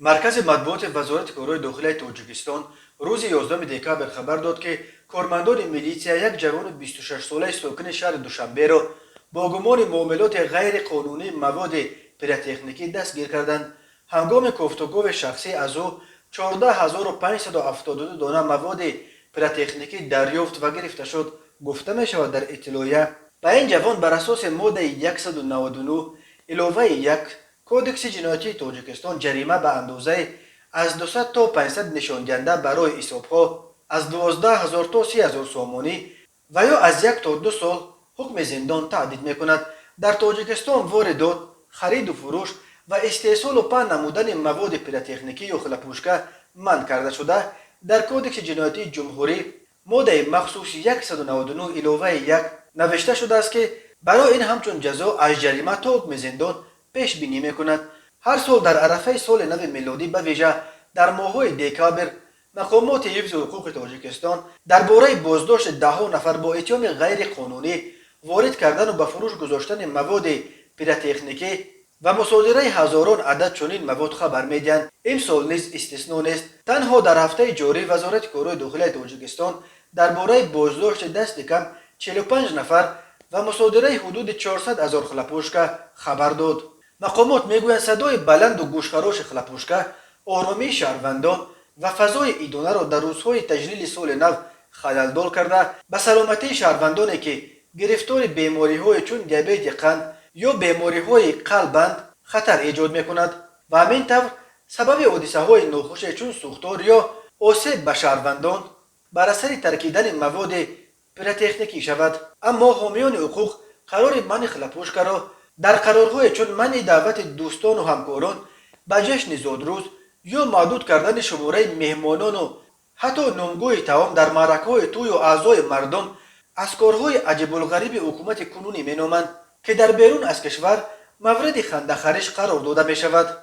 مرکز مطبوعات وزارت کارهای داخلی تاجیکستان روز 11 دکامبر خبر داد که کارمندان میلیسیا یک جوان 26 ساله ساکن شهر دوشنبه را با گمان معاملات غیر قانونی مواد پیراتکنیکی دستگیر کردند. هنگام گفتگو شخصی از او 14572 دانه مواد پیراتکنیکی دریافت و گرفته شد. گفته می شود در اطلاعیه به این جوان بر اساس ماده 199 علاوه 1 کودکس جنایتی تاجیکستان جریمه به اندازه از 200 تا 500 نشان دهنده برای حسابها، از 12000 تا 30000 سامانی و یا از 1 تا 2 سال حکم زندان تعدید می کند. در تاجیکستان واردات، خرید و فروش و استحصال و پهن نمودن مواد پیراتکنیکی یا خلافکشی منع کرده شده. در کودکس جنایتی جمهوری ماده مخصوص 199 علاوه 1 نوشته شده است که برای این همچون جزا از جریمه تا حکم زندان پیش بینی می کند. هر سال در عرفه سال نو میلادی به ویژه در ماه‌های دکامبر مقامات حفظ حقوق تاجیکستان درباره بازداشت ده‌ها نفر با اتهام غیر قانونی وارد کردن و به فروش گذاشتن مواد پیراتکنیکی و مصادره هزاران عدد چنین مواد خبر میدهند. امسال نیز استثنا نیست. تنها در هفته جاری وزارت کارهای داخلی تاجیکستان درباره بازداشت دست کم 45 نفر و مصادره حدود 400,000 خلافکشی خبر داد. مقامات میگویند صدای بلند و گوشخراش خلافکشی آرامی شهروندان و فضای اداره را در روزهای تجلیل سال نو خللدار کرده به سلامتی شهروندانی که گرفتار بیماری‌های چون دیابت قند یا بیماری‌های قلبند خطر ایجاد می‌کند و همین طور سبب حادثه‌های ناخوش چون سوختار یا آسیب به شهروندان بر اثر ترکیدن مواد پیراتکنیکی شود. اما حامیان حقوق قرار منع خلافکشی را در قرارهای چون منع دعوت دوستان و همکاران به جشن زادروز یا محدود کردن شماره مهمانان و حتی نمگوی طعام در معرکه‌های توی و اعضای مردم از کارهای عجیب الغریب حکومت کنونی مینامند که در بیرون از کشور مورد خنده‌خرش قرار داده می شود.